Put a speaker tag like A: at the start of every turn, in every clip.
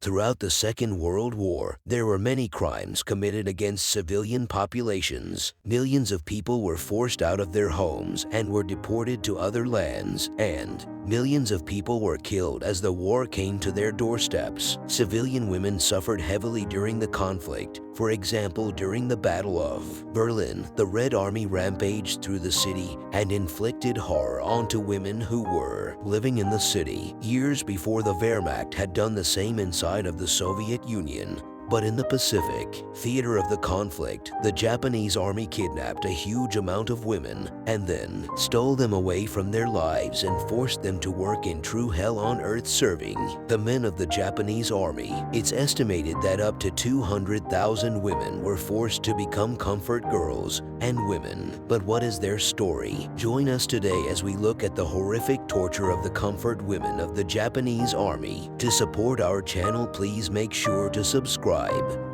A: Throughout the Second World War, there were many crimes committed against civilian populations. Millions of people were forced out of their homes and were deported to other lands, and millions of people were killed as the war came to their doorsteps. Civilian women suffered heavily during the conflict. For example, during the Battle of Berlin, the Red Army rampaged through the city and inflicted horror onto women who were living in the city. Years before, the Wehrmacht had done the same inside of the Soviet Union. But in the Pacific theater of the conflict, the Japanese army kidnapped a huge amount of women and then stole them away from their lives and forced them to work in true hell on earth serving the men of the Japanese army. It's estimated that up to 200,000 women were forced to become comfort girls and women. But what is their story? Join us today as we look at the horrific torture of the comfort women of the Japanese army. To support our channel, please make sure to subscribe.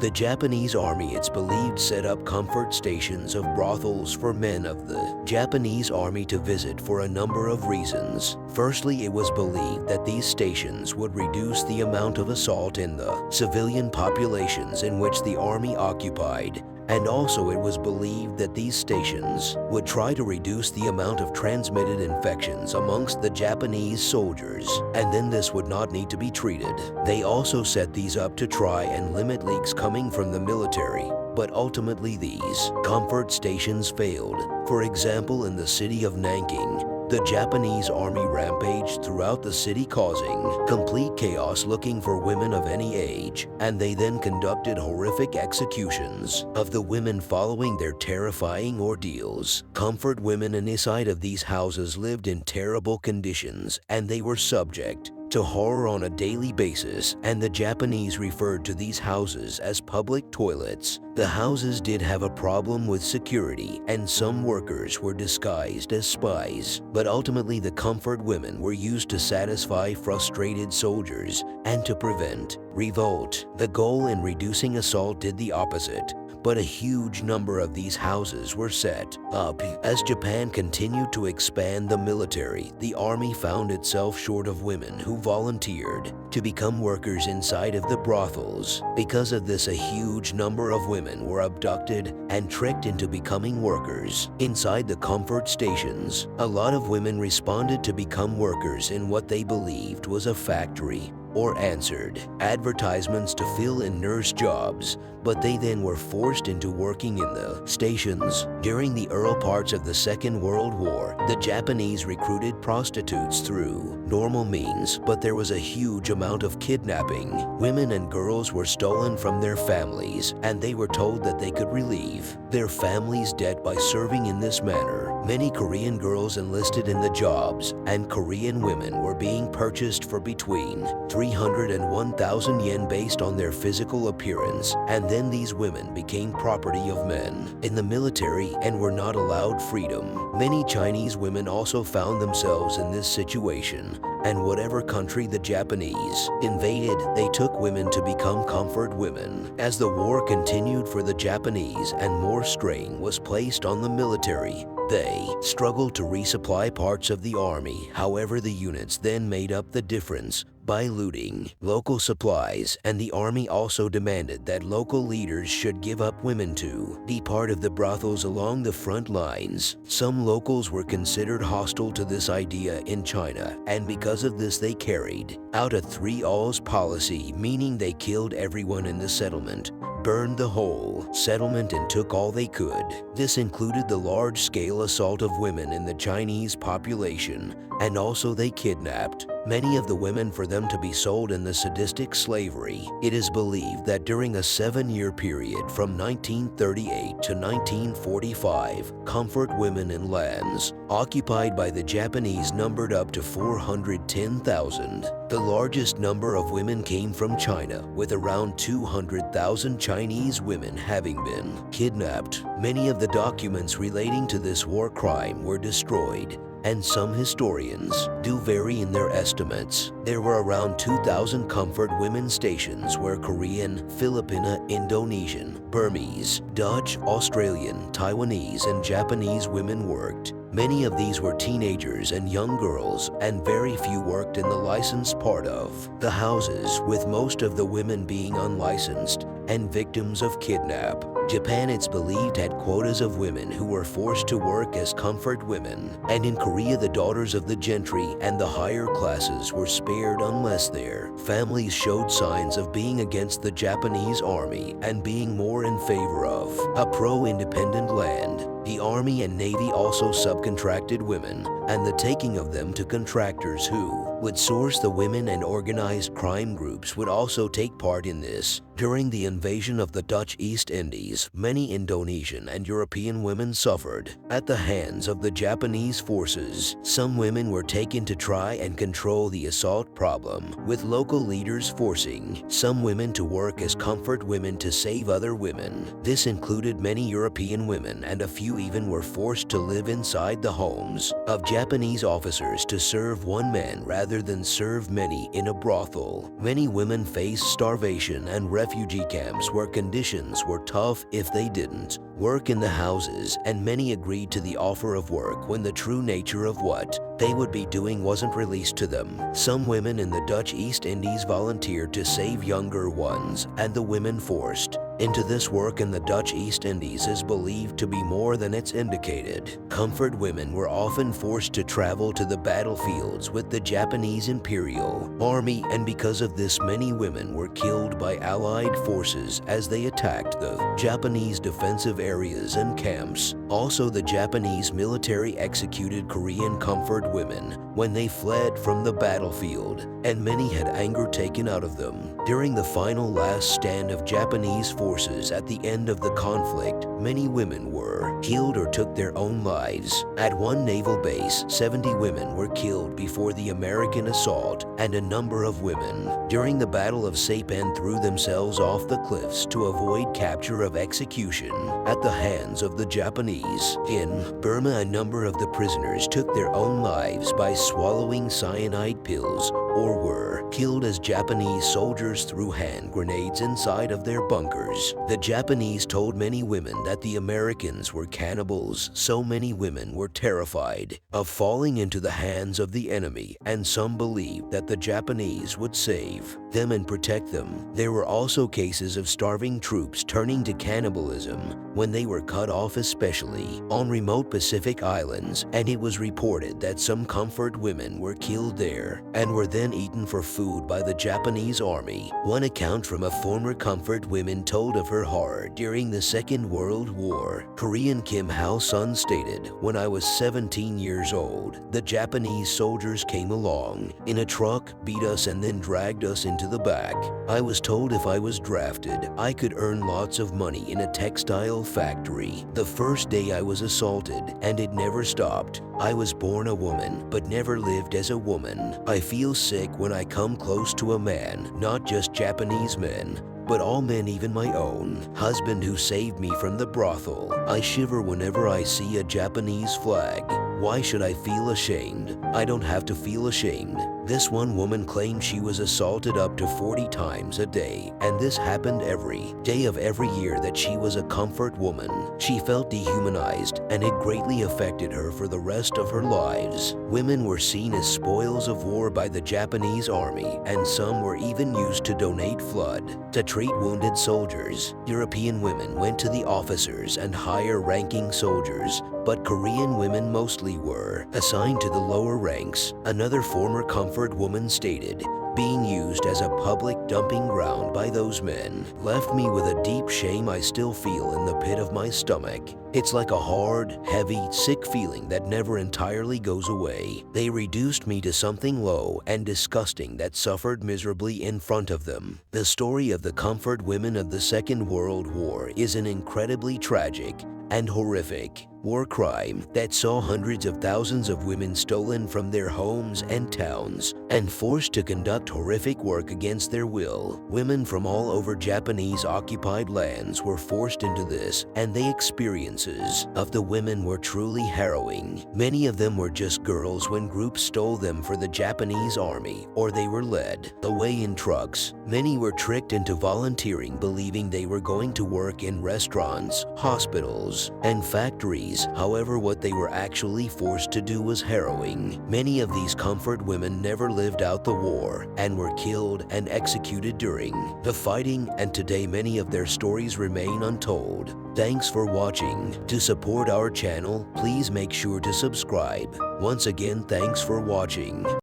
A: The Japanese army, it's believed, set up comfort stations of brothels for men of the Japanese army to visit for a number of reasons. Firstly, it was believed that these stations would reduce the amount of assault in the civilian populations in which the army occupied. And also it was believed that these stations would try to reduce the amount of transmitted infections amongst the Japanese soldiers, and then this would not need to be treated. They also set these up to try and limit leaks coming from the military, but ultimately these comfort stations failed. For example, in the city of Nanking, the Japanese army rampaged throughout the city, causing complete chaos looking for women of any age, and they then conducted horrific executions of the women following their terrifying ordeals. Comfort women inside of these houses lived in terrible conditions, and they were subject to horror on a daily basis, and the Japanese referred to these houses as public toilets. The houses did have a problem with security, and some workers were disguised as spies, but ultimately the comfort women were used to satisfy frustrated soldiers and to prevent revolt. The goal in reducing assault did the opposite, but a huge number of these houses were set up. As Japan continued to expand the military, the army found itself short of women who volunteered to become workers inside of the brothels. Because of this, a huge number of women were abducted and tricked into becoming workers inside the comfort stations. A lot of women responded to become workers in what they believed was a factory or answered advertisements to fill in nurse jobs, but they then were forced into working in the stations. During the early parts of the Second World War, the Japanese recruited prostitutes through normal means, but there was a huge amount of kidnapping. Women and girls were stolen from their families, and they were told that they could relieve their families' debt by serving in this manner. Many Korean girls enlisted in the jobs, and Korean women were being purchased for between 300 and 1,000 yen based on their physical appearance, and then these women became property of men in the military and were not allowed freedom. Many Chinese women also found themselves in this situation, and whatever country the Japanese invaded, they took women to become comfort women. As the war continued for the Japanese and more strain was placed on the military, they struggled to resupply parts of the army. However, the units then made up the difference by looting local supplies, and the army also demanded that local leaders should give up women to be part of the brothels along the front lines. Some locals were considered hostile to this idea in China, and because of this they carried out a 3-alls policy, meaning they killed everyone in the settlement, burned the whole settlement, and took all they could. This included the large-scale assault of women in the Chinese population, and also they kidnapped many of the women for them to be sold in the sadistic slavery. It is believed that during a 7-year period from 1938 to 1945, comfort women in lands occupied by the Japanese numbered up to 410,000. The largest number of women came from China, with around 200,000 Chinese women having been kidnapped. Many of the documents relating to this war crime were destroyed, and some historians do vary in their estimates. There were around 2,000 comfort women stations where Korean, Filipino, Indonesian, Burmese, Dutch, Australian, Taiwanese, and Japanese women worked. Many of these were teenagers and young girls, and very few worked in the licensed part of the houses, with most of the women being unlicensed and victims of kidnap. Japan, it's believed, had quotas of women who were forced to work as comfort women, and in Korea the daughters of the gentry and the higher classes were spared unless their families showed signs of being against the Japanese army and being more in favor of a pro-independent land. The Army and Navy also subcontracted women, and the taking of them to contractors who would source the women, and organized crime groups would also take part in this. During the invasion of the Dutch East Indies, many Indonesian and European women suffered at the hands of the Japanese forces. Some women were taken to try and control the assault problem, with local leaders forcing some women to work as comfort women to save other women. This included many European women, and a few even were forced to live inside the homes of Japanese officers to serve one man rather than serve many in a brothel. Many women faced starvation and refugee camps where conditions were tough if they didn't work in the houses, and many agreed to the offer of work when the true nature of what they would be doing wasn't released to them. Some women in the Dutch East Indies volunteered to save younger ones, and the women forced into this work in the Dutch East Indies is believed to be more than it's indicated. Comfort women were often forced to travel to the battlefields with the Japanese Imperial Army, and because of this many women were killed by Allied forces as they attacked the Japanese defensive areas and camps. Also, the Japanese military executed Korean comfort women when they fled from the battlefield, and many had anger taken out of them. During the final last stand of Japanese forces at the end of the conflict, many women were killed or took their own lives. At one naval base, 70 women were killed before the American assault, and a number of women during the Battle of Saipan threw themselves off the cliffs to avoid capture of execution at the hands of the Japanese. In Burma, a number of the prisoners took their own lives by swallowing cyanide pills or were killed as Japanese soldiers threw hand grenades inside of their bunkers. The Japanese told many women that the Americans were cannibals, so many women were terrified of falling into the hands of the enemy, and some believed that the Japanese would save them and protect them. There were also cases of starving troops turning to cannibalism when they were cut off, especially on remote Pacific islands, and it was reported that some comfort women were killed there and were then eaten for food by the Japanese army. One account from a former comfort woman told of her horror during the Second World War. Korean Kim Hao-sun stated, "When I was 17 years old, the Japanese soldiers came along in a truck, beat us, and then dragged us into the back. I was told if I was drafted, I could earn lots of money in a textile factory. The first day I was assaulted, and it never stopped. I was born a woman, but never lived as a woman. I feel sick when I come close to a man, not just Japanese men, but all men, even my own husband who saved me from the brothel. I shiver whenever I see a Japanese flag. Why should I feel ashamed? I don't have to feel ashamed." This one woman claimed she was assaulted up to 40 times a day, and this happened every day of every year that she was a comfort woman. She felt dehumanized, and it greatly affected her for the rest of her lives. Women were seen as spoils of war by the Japanese army, and some were even used to donate blood to treat wounded soldiers. European women went to the officers and higher-ranking soldiers, but Korean women mostly were assigned to the lower ranks. Another former comfort woman stated, "Being used as a public dumping ground by those men left me with a deep shame I still feel in the pit of my stomach. It's like a hard, heavy, sick feeling that never entirely goes away. They reduced me to something low and disgusting that suffered miserably in front of them." The story of the comfort women of the Second World War is an incredibly tragic and horrific war crime that saw hundreds of thousands of women stolen from their homes and towns and forced to conduct horrific work against their will. Women from all over Japanese-occupied lands were forced into this, and the experiences of the women were truly harrowing. Many of them were just girls when groups stole them for the Japanese army, or they were led away in trucks. Many were tricked into volunteering, believing they were going to work in restaurants, hospitals, and factories atrocities. However, what they were actually forced to do was harrowing. Many of these comfort women never lived out the war and were killed and executed during the fighting, and today many of their stories remain untold. Thanks for watching. To support our channel, please make sure to subscribe. Once again, thanks for watching.